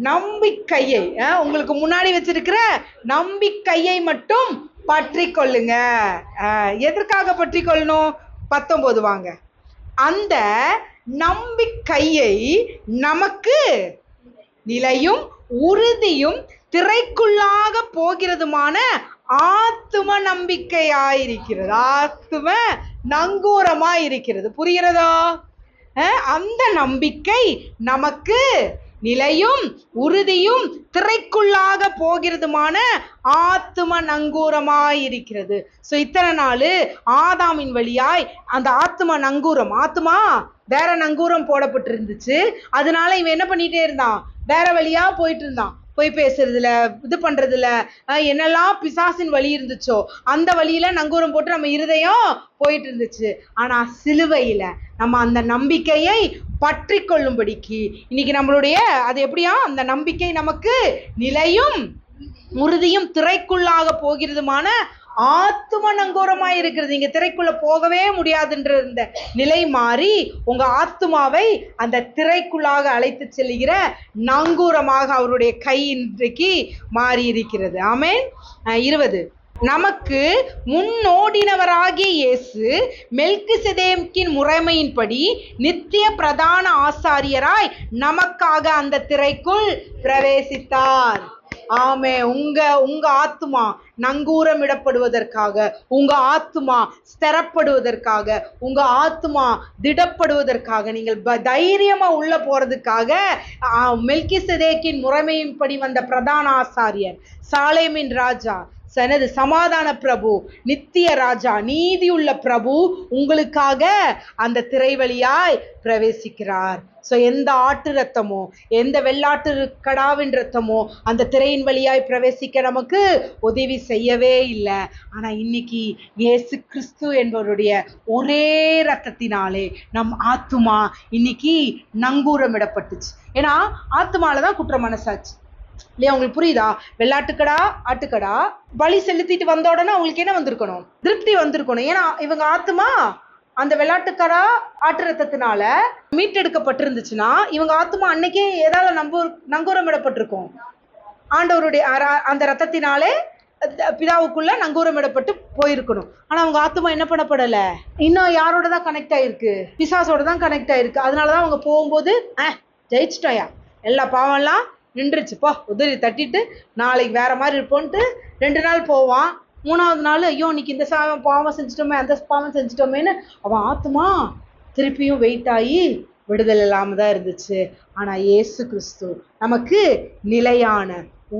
நம்பிக்கையை, உங்களுக்கு முன்னாடி வச்சிருக்கிற நம்பிக்கையை மட்டும் பற்றி கொள்ளுங்க. எதற்காக பற்றி கொள்ளணும், 19 வாங்க. அந்த நம்பிக்கையை நமக்கு நிலையும் உறுதியும் திரைக்குள்ளாக போகிறதுமான ஆத்தும நம்பிக்கையாயிருக்கிறது, ஆத்தும நங்கூரமாயிருக்கிறது. புரிகிறதா? அந்த நம்பிக்கை நமக்கு நிலையும் உறுதியும் திரைக்குள்ளாக போகிறதுமான ஆத்தும நங்கூரமாயிருக்கிறது. ஸோ இத்தனை நாள் ஆதாமின் வழியாய் அந்த ஆத்தும நங்கூரம், ஆத்துமா வேற நங்கூரம் போடப்பட்டு இருந்துச்சு. அதனால இவன் என்ன பண்ணிட்டே இருந்தான், வேற வழியா போயிட்டு இருந்தான். போய் பேசுறதுல, இது பண்றதுல, என்னெல்லாம் பிசாசின் வழி இருந்துச்சோ அந்த வழியில நங்கூரம் போட்டு நம்ம இருதயம் போயிட்டு இருந்துச்சு. ஆனா சிலுவையில நம்ம அந்த நம்பிக்கையை பற்றி கொள்ளும்படிக்கு இன்னைக்கு நம்மளுடைய அது எப்படியா, அந்த நம்பிக்கை நமக்கு நிலையும் உறுதியும் திரைக்குள்ளாக போகிறதுமான ஆத்தும நங்கூரமாய் இருக்கிறது. நீங்க திரைக்குள்ள போகவே முடியாதுன்ற இந்த நிலை மாறி உங்க ஆத்துமாவை அந்த திரைக்குள்ளாக அழைத்து செல்கிற நங்கூரமாக அவருடைய கை இன்றைக்கு மாறி இருக்கிறது. ஆமென். 20 நமக்கு முன்னோடினவராகிய இயேசு மெல்கிசேதேக்கின் முறைமையின்படி நித்திய பிரதான ஆசாரியராய் நமக்காக அந்த திரைக்குள் பிரவேசித்தார். ஆமே. உங்க ஆத்துமா நங்கூரமிடப்படுவதற்காக, உங்க ஆத்துமா ஸ்திரப்படுவதற்காக, உங்க ஆத்துமா திடப்படுவதற்காக, நீங்கள் தைரியமா உள்ள போறதுக்காக மெல்கிசேதேக்கின் முறைமையின்படி வந்த பிரதான ஆசாரியர், சாலேமின் ராஜா, சனது சமாதான பிரபு, நித்திய ராஜா, நீதியுள்ள பிரபு உங்களுக்காக அந்த திரை வழியாய் பிரவேசிக்கிறார். ஸோ எந்த ஆட்டு ரத்தமோ எந்த வெள்ளாட்டு கடாவின் ரத்தமோ அந்த திரையின் வழியாய் பிரவேசிக்க நமக்கு உதவி செய்யவே இல்லை. ஆனால் இன்னைக்கு இயேசு கிறிஸ்து என்பவருடைய ஒரே ரத்தத்தினாலே நம் ஆத்துமா இன்னைக்கு நங்கூரமிடப்பட்டுச்சு. ஏன்னா ஆத்துமால தான் குற்ற மனசாச்சு இல்லையா? உங்களுக்கு புரியுதா? வெள்ளாட்டுக்கடா ஆட்டுக்கடா பலி செலுத்திட்டு வந்த உடனே அவங்களுக்கு என்ன வந்திருக்கணும்? திருப்தி வந்திருக்கணும். ஏன்னா இவங்க ஆத்துமா அந்த வெள்ளாட்டுக்கடா ஆட்டு ரத்தத்தினால மீட்டெடுக்கப்பட்டிருந்துச்சுன்னா இவங்க ஆத்துமா அன்னைக்கே ஏதாவது நங்கூரமிடப்பட்டிருக்கும். ஆண்டவருடைய அந்த ரத்தத்தினாலே பிதாவுக்குள்ள நங்கூரமிடப்பட்டு போயிருக்கணும். ஆனா அவங்க ஆத்துமா என்ன பண்ணப்படலை, இன்னும் யாரோட தான் கனெக்ட் ஆயிருக்கு? பிசாசோட தான் கனெக்ட் ஆயிருக்கு. அதனாலதான் அவங்க போகும்போது ஜெயிச்சிட்டோயா, எல்லா பாவம்லாம் நின்றுச்சு, போ உதறி தட்டிட்டு நாளைக்கு வேற மாதிரி இருப்போன்ட்டு 2 நாள் போவான். 3ஆவது நாள் ஐயோ இன்னைக்கு இந்த பாவம் செஞ்சிட்டோமே அந்த பாவம் செஞ்சிட்டோமேன்னு அவன் ஆத்துமா திருப்பியும் வெயிட் ஆகி விடுதலை இல்லாம தான் இருந்துச்சு. ஆனா இயேசு கிறிஸ்து நமக்கு நிலையான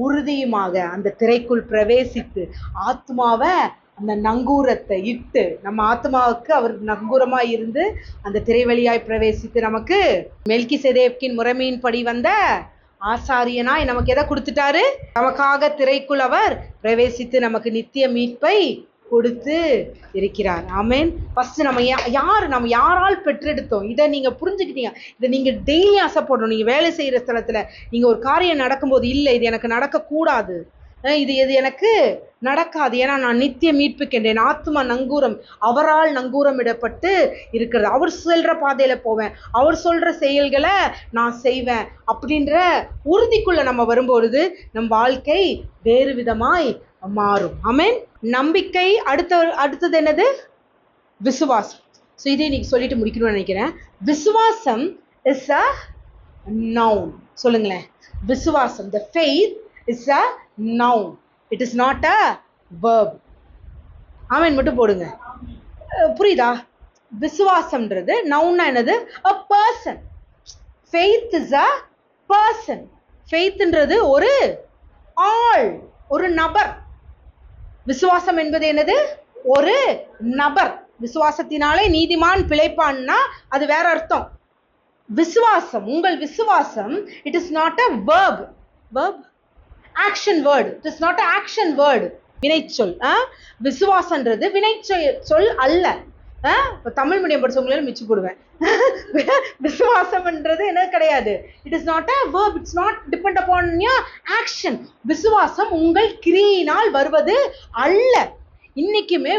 உறுதியுமாக அந்த திரைக்குள் பிரவேசித்து ஆத்மாவை அந்த நங்கூரத்தை இட்டு நம்ம ஆத்மாவுக்கு அவர் நங்கூரமா இருந்து அந்த திரை வழியாய் பிரவேசித்து நமக்கு மெல்கிசேதேக்கின் முறைமையின்படி வந்த ஆசாரியனாய் நமக்கு எதை கொடுத்துட்டாரு? நமக்காக திரைக்குள் அவர் பிரவேசித்து நமக்கு நித்திய மீட்பை கொடுத்து இருக்கிறார். ஆமென். ஃபர்ஸ்ட் நம்ம யாரால் பெற்றெடுத்தோம் இதை நீங்க புரிஞ்சுக்கிட்டீங்க. இதை நீங்க டெய்லி ஆசைப்படணும். நீங்க வேலை செய்யற ஸ்தலத்துல நீங்க ஒரு காரியம் நடக்கும்போது இல்லை இது எனக்கு நடக்க கூடாது, இது எனக்கு நடக்காது, ஏன்னா நான் நித்திய மீட்புக்கின்றேன், ஆத்துமா நங்கூரம் அவரால் நங்கூரமிடப்பட்டு இருக்கிறது, அவர் சொல்ற பாதையில போவேன், அவர் சொல்ற செயல்களை நான் செய்வேன் அப்படின்ற உறுதிக்குள்ள நம்ம வரும்பொழுது நம் வாழ்க்கை வேறு விதமாய் மாறும். ஆமென். நம்பிக்கை. அடுத்தது என்னது? விசுவாசம். ஸோ இதை இன்னைக்கு சொல்லிட்டு முடிக்கணும்னு நினைக்கிறேன். விசுவாசம் இஸ் அ நவுன். சொல்லுங்களேன். விசுவாசம், the faith is a noun, it is not a verb. ஆமென் மட்டும் போடுங்க. புரியுதா? விசுவாசம்ன்றது நவுன்னா என்னது? a person. faith is a person. faithன்றது ஒரு ஆள், ஒரு நபர். விசுவாசம் என்பது என்னது? ஒரு நபர். விசுவாசத்தினாலே நீதிமான் பிழைப்பான்னா அது வேற அர்த்தம். விசுவாசம், உங்கள் விசுவாசம், it is not a verb. action word. it is not an action word. வினைச்சொல். விசுவாசன்றது வினைச்சொல் அல்ல. தமிழ் மீடியம் படிச்சவங்களே மிச்சு போடுவேன். விசுவாசம்ன்றது என்ன கிடையாது. It is not a verb. it's not depend upon your action. விசுவாசம் உங்கள் கிரியினால் வருவது அல்ல. இன்னைக்குமே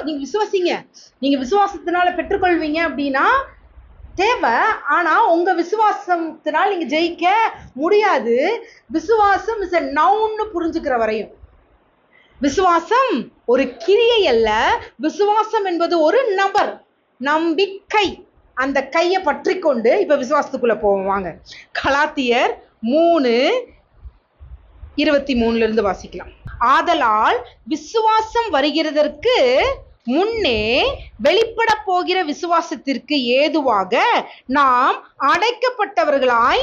நீங்க விசுவாசிங்க, நீங்க விசுவாசத்தினால பெற்றுக்கொள்வீங்க அப்படின்னா தேவை. ஆனா உங்க விசுவாசத்தினால் நீங்க ஜெயிக்க முடியாது. விசுவாசம் இஸ் a noun புரிஞ்சுக்கிற வரையும். விசுவாசம் ஒரு கிரியை அல்ல. விசுவாசம் என்பது ஒரு நபர், நம்பிக்கை. அந்த கையை பற்றி கொண்டு இப்ப விசுவாசத்துக்குள்ள போவோம் வாங்க. கலாத்தியர் 3:23 வாசிக்கலாம். ஆதலால் விசுவாசம் வருகிறதற்கு முன்னே வெளிப்பட போகிற விசுவாசத்திற்கு ஏதுவாக நாம் அடைக்கப்பட்டவர்களாய்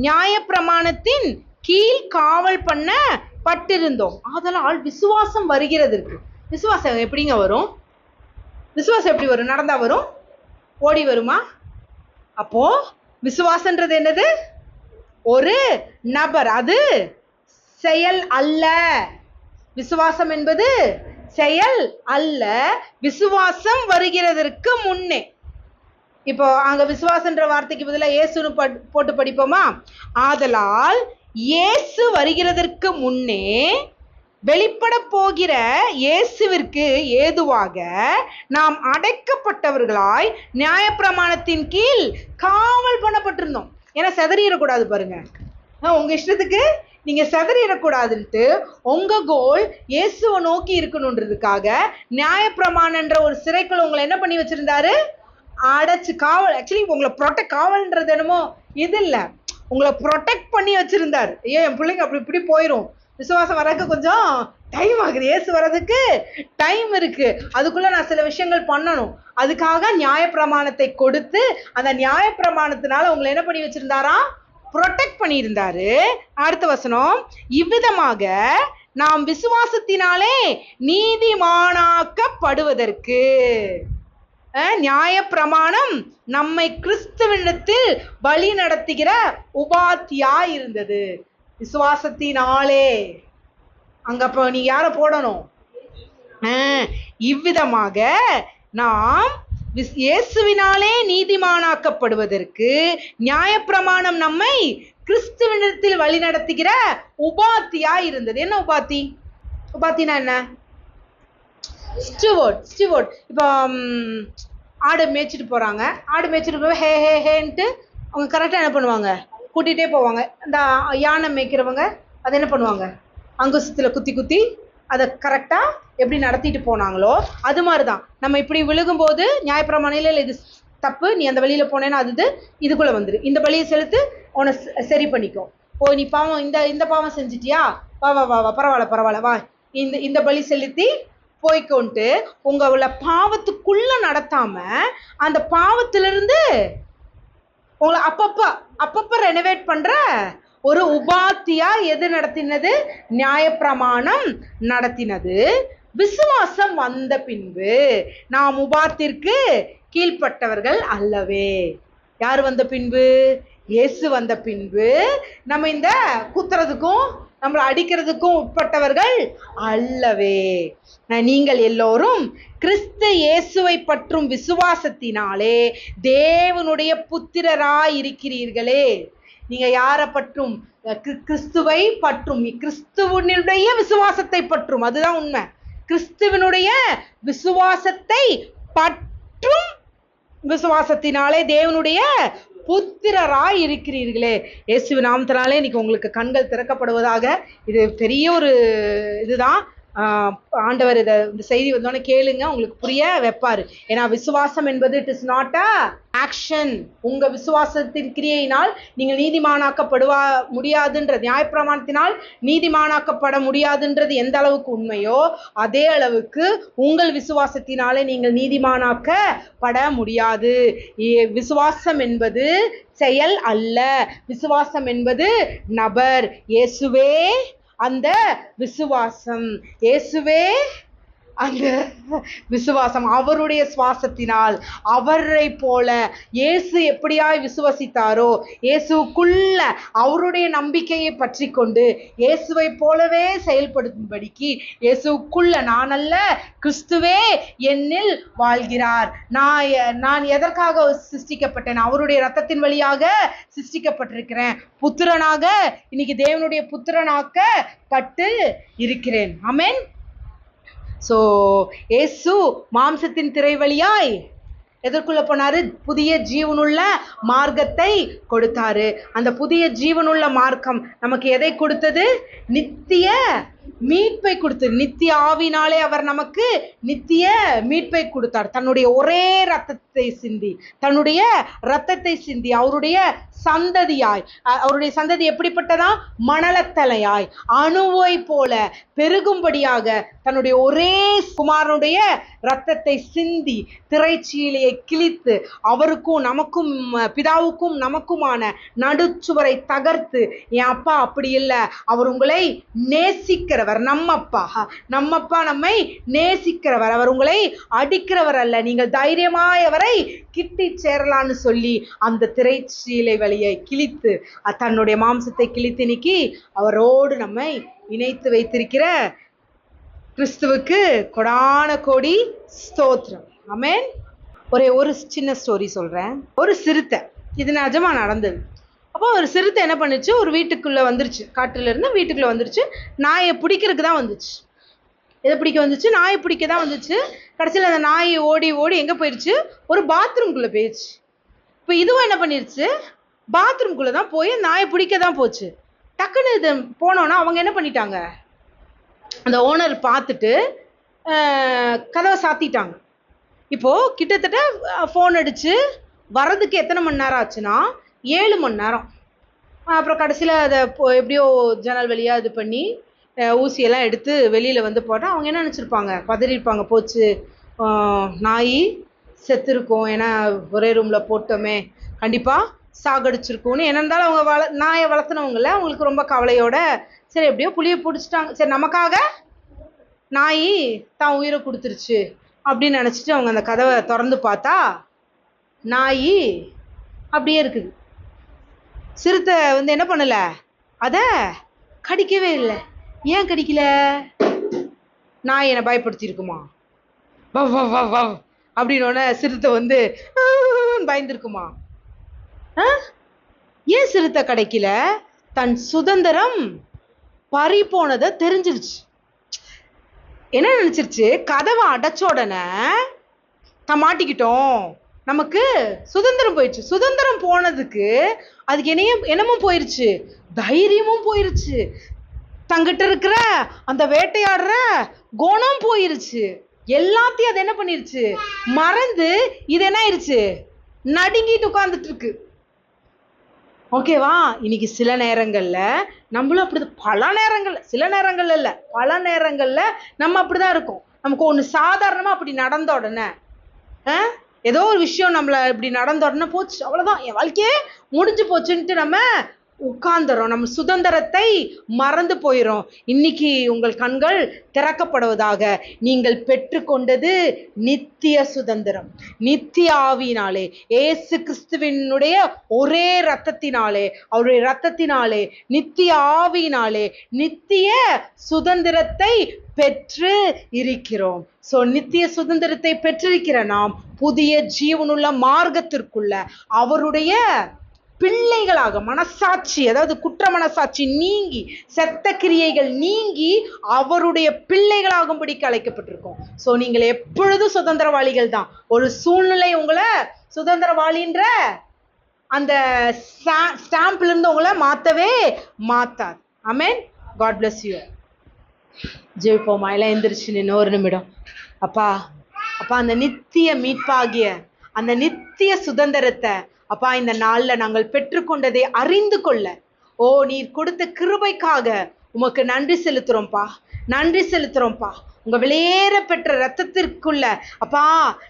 நியாயப்பிரமாணத்தின் கீழ் காவல் பண்ண பட்டிருந்தோம். ஆதலால் விசுவாசம் வருகிறதற்கு. விசுவாசம் எப்படிங்க வரும்? விசுவாசம் எப்படி வரும்? நடந்தா வரும்? ஓடி வருமா? அப்போ விசுவாசன்றது என்னது? ஒரு நபர், அது செயல் அல்ல. விசுவாசம் என்பது செயல் அல்ல. விசுவாசம் வருகிறதற்கு முன்னே. இப்போ அங்க விசுவாசன்ற வார்த்தைக்கு பதிலா இயேசுன்னு போட்டு படிப்போமா? ஆதலால் இயேசு வருகிறதற்கு முன்னே வெளிப்பட போகிற இயேசுவிற்கு ஏதுவாக நாம் அடைக்கப்பட்டவர்களாய் நியாயப்பிரமாணத்தின் கீழ் காவல் பண்ணப்பட்டிருந்தோம். ஏன்னா செதறிடக்கூடாது பாருங்க, உங்க இஷ்டத்துக்கு நீங்க செதறிடக்கூடாதுன்ட்டு உங்க கோல் இயேசுவை நோக்கி இருக்கணுன்றதுக்காக நியாயப்பிரமாணன்ற ஒரு சிறைக்குள்ள உங்களை என்ன பண்ணி வச்சிருந்தாரு? அடைச்சு காவல். ஆக்சுவலி உங்களை ப்ரொடெக்ட், காவல்ன்றது என்னமோ இது இல்லை, உங்களை ப்ரொடெக்ட் பண்ணி வச்சிருந்தார். ஐயோ என் பிள்ளைங்க அப்படி இப்படி போயிடும், விசுவாசம் வர்றதுக்கு கொஞ்சம் டைம் ஆகுது, இயேசு வர்றதுக்கு டைம் இருக்கு, அதுக்குள்ள நான் சில விஷயங்கள் பண்ணணும், அதுக்காக நியாயப்பிரமாணத்தை கொடுத்து அந்த நியாயப்பிரமாணத்தினால உங்களை என்ன பண்ணி வச்சிருந்தாராம்? ப்ரொடெக்ட் பண்ணியிருந்தாரு. அடுத்த வசனம், இவ்விதமாக நாம் விசுவாசத்தினாலே நீதிமானாக்கப்படுவதற்கு நியாயப்பிரமாணம் நம்மை கிறிஸ்துவினிடத்தில் வழி நடத்துகிற உபாத்தியா இருந்தது. விசுவாசத்தினாலே அங்க அப்ப நீ யார போடணும்? இவ்விதமாக நாம் இயேசுவினாலே நீதிமானாக்கப்படுவதற்கு நியாயப்பிரமாணம் நம்மை கிறிஸ்துவினிடத்தில் வழி நடத்துகிற உபாத்தியா இருந்தது. என்ன உபாத்தி? உபாத்தினா என்ன? ஸ்டிவர்ட். இப்போ ஆடு மேய்ச்சிட்டு போறாங்க, ஆடு மேய்ச்சிட்டு போய் ஹே ஹே ஹேன்ட்டு அவங்க கரெக்டாக என்ன பண்ணுவாங்க? கூட்டிகிட்டே போவாங்க. இந்த யானை மேய்க்கிறவங்க அதை என்ன பண்ணுவாங்க? அங்குசத்தில் குத்தி குத்தி அதை கரெக்டாக எப்படி நடத்திட்டு போனாங்களோ அது மாதிரி தான் நம்ம இப்படி விழுகும்போது நியாயப்பிரமாணையில் இது தப்பு, நீ அந்த வழியில் போனேன்னா அது இதுக்குள்ளே வந்துடு, இந்த வழியை செலுத்து, உன்னை சரி பண்ணிக்கும். ஓ நீ பாவம் இந்த பாவம் செஞ்சிட்டியா, வா வா வா வா பரவாயில்ல வா, இந்த பலி செலுத்தி போய்க்கொண்டு உங்கள பாவத்துக்குள்ள நடத்தாம அந்த பாவத்திலிருந்து உங்களை அப்பப்ப ரெனோவேட் பண்ற ஒரு உபாத்தியா எது நடத்தினது? நியாயப்பிரமாணம் நடத்தினது. விசுவாசம் வந்த பின்பு நாம் உபாத்திற்கு கீழ்ப்பட்டவர்கள் அல்லவே. யார் வந்த பின்பு? இயேசு வந்த பின்பு நம்ம இந்த குத்துறதுக்கும் நம்மளை அடிக்கிறதுக்கும் உட்பட்டவர்கள் அல்லவே. நீங்கள் எல்லோரும் கிறிஸ்து இயேசுவை பற்றும் விசுவாசத்தினாலே தேவனுடைய புத்திரராய் இருக்கிறீர்களே. நீங்க யாரை பற்றும்? கிறிஸ்துவை பற்றும், கிறிஸ்துவனுடைய விசுவாசத்தை பற்றும், அதுதான் உண்மை. கிறிஸ்துவனுடைய விசுவாசத்தை பற்றும் விசுவாசத்தினாலே தேவனுடைய புத்திரராய் இருக்கிறீர்களே. இயேசுவின் நாமத்தினாலே இன்னைக்கு உங்களுக்கு கண்கள் திறக்கப்படுவதாக. இது பெரிய ஒரு இதுதான். ஆண்டவர் இந்த செய்தி வந்தோடனே கேளுங்க, உங்களுக்கு புரிய வைப்பாரு. ஏன்னா விசுவாசம் என்பது it is not a action. உங்க விசுவாசத்தின் கிரியையினால் நீங்கள் நீதிமானாக்கப்படுவா முடியாதுன்றது, நியாயப்பிரமாணத்தினால் நீதிமானாக்கப்பட முடியாதுன்றது எந்த அளவுக்கு உண்மையோ அதே அளவுக்கு உங்கள் விசுவாசத்தினாலே நீங்கள் நீதிமானாக்கப்பட முடியாது. விசுவாசம் என்பது செயல் அல்ல, விசுவாசம் என்பது நபர். இயேசுவே அந்த விசுவாசம், இயேசுவே அந்த விசுவாசம். அவருடைய சுவாசத்தினால் அவரை போல இயேசு எப்படியாய் விசுவசித்தாரோ இயேசுக்குள்ள அவருடைய நம்பிக்கையை பற்றி கொண்டு இயேசுவை போலவே செயல்படும்படிக்கு இயேசுக்குள்ள நான் அல்ல கிறிஸ்துவே என்னில் வாழ்கிறார். நான் எதற்காக சிருஷ்டிக்கப்பட்டேன்? அவருடைய இரத்தத்தின் வழியாக சிருஷ்டிக்கப்பட்டிருக்கிறேன். புத்திரனாக இன்னைக்கு தேவனுடைய புத்திரனாக்க பட்டு இருக்கிறேன். ஆமென். ஸோ இயேசு மாம்சத்தின் திரை வழியாய் எதற்குள்ள போனாரு? புதிய ஜீவனுள்ள மார்க்கத்தை கொடுத்தாரு. அந்த புதிய ஜீவனுள்ள மார்க்கம் நமக்கு எதை கொடுத்தது? நித்திய மீட்பை கொடுத்தது. நித்திய ஆவினாலே அவர் நமக்கு நித்திய மீட்பை கொடுத்தார். தன்னுடைய ஒரே ரத்தத்தை சிந்தி அவருடைய சந்ததியாய், அவருடைய சந்ததி எப்படிப்பட்டதா? மணலத்தலையாய் அணுவை போல பெருகும்படியாக தன்னுடைய ஒரே குமாரனுடைய ரத்தத்தை சிந்தி திரைச்சீலையை கிழித்து அவருக்கும் நமக்கும் பிதாவுக்கும் நமக்குமான நடுச்சுவரை தகர்த்து, என் அப்பா அப்படி இல்லை, அவர் உங்களை நேசிக்கிறவர். நம்மப்பா நம்மை நேசிக்கிறவர், அவர் உங்களை அடிக்கிறவர் அல்ல, நீங்கள் தைரியமாய் அவரை கிட்டி சேரலான்னு சொல்லி அந்த திரைச்சீலை வழியை கிழித்து தன்னுடைய மாம்சத்தை கிழித்து நீக்கி அவரோடு நம்மை இணைத்து வைத்திருக்கிற கிறிஸ்துவுக்கு கொடான கோடி ஸ்தோத்திரம். ஆமென். ஒரு சின்ன ஸ்டோரி சொல்றேன். ஒரு சிறுத்தை, இது நிஜமா நடந்தது. அப்போ ஒரு சிறுத்தை என்ன பண்ணுச்சு, ஒரு வீட்டுக்குள்ள வந்துருச்சு, காட்டுல இருந்து வீட்டுக்குள்ள வந்துருச்சு. நாயை பிடிக்கிறதுக்கு தான் வந்துச்சு. எதை பிடிக்க வந்துச்சு? நாயை பிடிக்க தான் வந்துச்சு. கடைசியில் அந்த நாய் ஓடி ஓடி எங்கே போயிடுச்சு? ஒரு பாத்ரூம்குள்ளே போயிடுச்சு. இப்போ இதுவும் என்ன பண்ணிருச்சு? பாத்ரூம்குள்ளே தான் போய் நாயை பிடிக்க தான் போச்சு. டக்குன்னு இது போனோன்னா அவங்க என்ன பண்ணிட்டாங்க, அந்த ஓனர் பார்த்துட்டு கதவை சாத்திட்டாங்க. இப்போது கிட்டத்தட்ட ஃபோன் அடித்து வர்றதுக்கு எத்தனை மணி நேரம் ஆச்சுன்னா 7 மணி நேரம். அப்புறம் கடைசியில் அதை எப்படியோ ஜன்னல் வழியாக இது பண்ணி ஊசியெல்லாம் எடுத்து வெளியில் வந்து போட்டால் அவங்க என்ன நினச்சிருப்பாங்க, பதறியிருப்பாங்க, போச்சு நாய் செத்துருக்கும், ஏன்னா ஒரே ரூமில் போட்டோமே, கண்டிப்பாக சாகடிச்சிருக்கும்னு. என்ன இருந்தாலும் அவங்க நாயை வளர்த்துனவங்கள அவங்களுக்கு ரொம்ப கவலையோட, சரி எப்படியோ புளியை பிடிச்சிட்டாங்க, சரி நமக்காக நாய் தான் உயிரை கொடுத்துருச்சு அப்படின்னு நினச்சிட்டு அவங்க அந்த கதவை திறந்து பார்த்தா நாய் அப்படியே இருக்குது. சிறுத்தை வந்து என்ன பண்ணலை, அதை கடிக்கவே இல்லை. ஏன் கடிக்கல? நாய் என்னை பயப்படுத்தியிருக்குமா? வவ் வவ் வவ் வவ் அப்படின்னோடனே சிறுத்தை வந்து பயந்துருக்குமா? ஏன் சிறுத்தை கிடைக்கல? தன் சுதந்திரம் பறி போனதை தெரிஞ்சிருச்சு. என்ன நினைச்சிருச்சு, கதவை அடைச்ச உடனே மாட்டிக்கிட்டோம், நமக்கு சுதந்திரம் போயிடுச்சு. சுதந்திரம் போனதுக்கு அதுக்கு என்னமும் போயிருச்சு, தைரியமும் போயிருச்சு, தங்கிட்ட இருக்கிற அந்த வேட்டையாடுற குணம் போயிருச்சு. எல்லாத்தையும் அது என்ன பண்ணிருச்சு, மறந்து இது என்ன ஆயிருச்சு, நடுங்கிட்டு உட்கார்ந்துட்டு இருக்கு. ஓகேவா? இன்னைக்கு சில நேரங்கள்ல நம்மளும் அப்படிதான், பல நேரங்கள்ல, சில நேரங்கள்ல இல்ல, பல நேரங்கள்ல நம்ம அப்படிதான் இருக்கோம். நமக்கு ஒண்ணு சாதாரணமா அப்படி நடந்த உடனே, ஏதோ ஒரு விஷயம் நம்மள இப்படி நடந்த உடனே போச்சு, அவ்வளவுதான், என் வாழ்க்கையே முடிஞ்சு போச்சுன்ட்டு நம்ம உட்கார்ந்துறோம். நம்ம சுதந்திரத்தை மறந்து போயிடும். இன்னைக்கு உங்கள் கண்கள் திறக்கப்படுவதாக. நீங்கள் பெற்றுக்கொண்டது நித்திய சுதந்திரம், நித்திய ஆவியினாலே, இயேசு கிறிஸ்துவினுடைய ஒரே இரத்தத்தினாலே, அவருடைய இரத்தத்தினாலே, நித்திய ஆவியினாலே நித்திய சுதந்திரத்தை பெற்று இருக்கிறோம். சோ நித்திய சுதந்திரத்தை பெற்றிருக்கிற நாம் புதிய ஜீவனுள்ள மார்க்கத்திற்குள்ள அவருடைய பிள்ளைகளாக, மனசாட்சி, அதாவது குற்ற மனசாட்சி நீங்கி, செத்த கிரியைகள் நீங்கி அவருடைய பிள்ளைகளாகும்படிக்கு அழைக்கப்பட்டிருக்கோம். சோ நீங்கள் எப்பொழுதும் சுதந்திரவாளிகள் தான். ஒரு சூழ்நிலை உங்களை சுதந்திரவாளின்ற அந்த ஸ்டாம்ப்ல இருந்து உங்களை மாத்தவே மாத்தாது. ஆமென். God bless you. ஜெயிப்போமா? எல்லாம் எந்திரிச்சு நின்று ஒரு நிமிடம். அப்பா, அப்பா, அந்த நித்திய மீட்பாகிய அந்த நித்திய சுதந்திரத்தை அப்பா இந்த நாள்ல நாங்கள் பெற்றுக்கொண்டதை அறிந்து கொள்ள, நீர் கொடுத்த கிருபைக்காக உமக்கு நன்றி செலுத்துறோம்ப்பா, நன்றி செலுத்துறோம்ப்பா. உங்க வெளியேற பெற்ற ரத்தத்திற்குள்ள அப்பா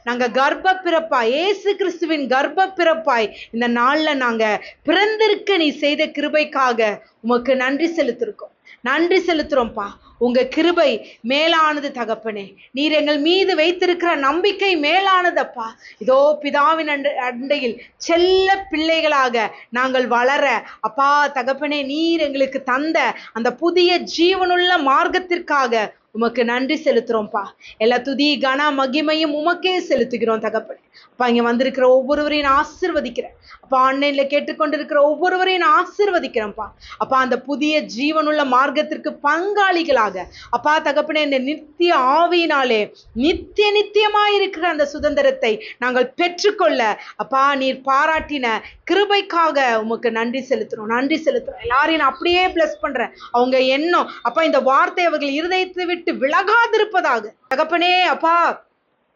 நாங்க கர்ப்ப பிறப்பாய், இயேசு கிறிஸ்துவின் கர்ப்ப பிறப்பாய் இந்த நாள்ல நாங்க பிறந்திருக்க நீ செய்த கிருபைக்காக உமக்கு நன்றி செலுத்திருக்கோம், நன்றி செலுத்துறோம்ப்பா. உங்க கிருபை மேலானது தகப்பனே. நீர் எங்கள் மீது வைத்திருக்கிற நம்பிக்கை மேலானதப்பா. இதோ பிதாவின் அண்டையில் செல்ல பிள்ளைகளாக நாங்கள் வளர அப்பா தகப்பனே, நீர் எங்களுக்கு தந்த அந்த புதிய ஜீவனுள்ள மார்க்கத்திற்காக உமக்கு நன்றி செலுத்துறோம்ப்பா. எல்லா துதி கன மகிமையும் உமக்கே செலுத்துகிறோம் தகப்பனே. அப்பா இங்க வந்திருக்கிற ஒவ்வொருவரையும் ஆசீர்வதிக்கிறேன் அப்பா. ஆன்லைன்ல கேட்டுக்கொண்டிருக்கிற ஒவ்வொருவரையும் ஆசீர்வதிக்கிறேன்ப்பா. அப்பா அந்த புதிய ஜீவனுள்ள மார்க்கத்திற்கு பங்காளிகளாக அப்பா தகப்பனே, இந்த நித்திய ஆவியினாலே நித்தியமாயிருக்கிற அந்த சுதந்திரத்தை நாங்கள் பெற்றுக்கொள்ள அப்பா நீர் பாராட்டின கிருபைக்காக உமக்கு நன்றி செலுத்துறோம், நன்றி செலுத்துறோம். எல்லாரையும் நான் அப்படியே பிளஸ் பண்றேன். அவங்க எண்ணம் அப்பா இந்த வார்த்தை அவர்கள் இருதயத்தை விட்டு விலகாதிருப்பதாக தகப்பனே. அப்பா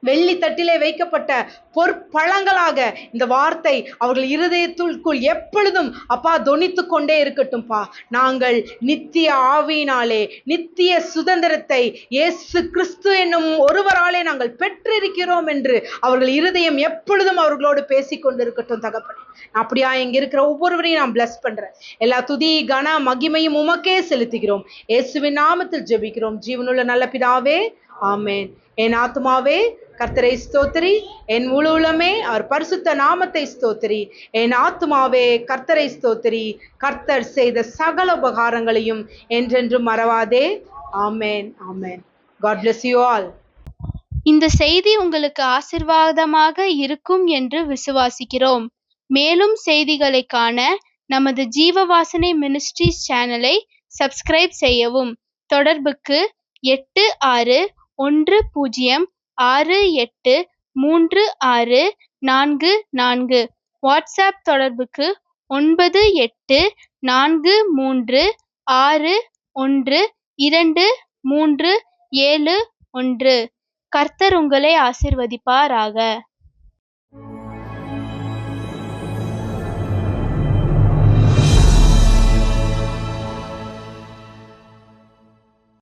வெள்ளி தட்டிலே வைக்கப்பட்ட பொற்பழங்களாக இந்த வார்த்தை அவர்கள் இருதயத்திற்குள் எப்பொழுதும் அப்பா தொனித்து கொண்டே இருக்கட்டும்பா. நாங்கள் நித்திய ஆவியினாலே நித்திய சுதந்திரத்தை இயேசு கிறிஸ்து என்னும் ஒருவராலே நாங்கள் பெற்றிருக்கிறோம் என்று அவர்கள் இருதயம் எப்பொழுதும் அவர்களோடு பேசிக்கொண்டிருக்கட்டும் தகப்பனே. அப்படியா இங்க இருக்கிற ஒவ்வொருவரையும் நான் பிளஸ் பண்றேன். எல்லா துதி கன மகிமையும் உமக்கே செலுத்துகிறோம். இயேசுவின் நாமத்தில் ஜெபிக்கிறோம் ஜீவனுள்ள நல்ல பிதாவே, ஆமென். என் ஆத்துமாவே கர்த்தரை ஸ்தோத்திரி, என் முழு உள்ளமே அவர் பரிசுத்த நாமத்தை ஸ்தோத்திரி. என் ஆத்துமாவே கர்த்தரை ஸ்தோத்திரி, கர்த்தர் செய்த சகல உபகாரங்களையும் என்றென்றும் மறவாதே. ஆமென், ஆமென். God bless you all. இந்த செய்தி உங்களுக்கு ஆசீர்வாதமாக இருக்கும் என்று விசுவாசிக்கிறோம். மேலும் செய்திகளை காண நமது ஜீவவாசனை மினிஸ்ட்ரீஸ் சேனலை சப்ஸ்கிரைப் செய்யவும். தொடர்புக்கு 8610683644. வாட்ஸ்அப் தொடர்புக்கு 9843612371. கர்த்தர் உங்களை ஆசீர்வதிப்பாராக.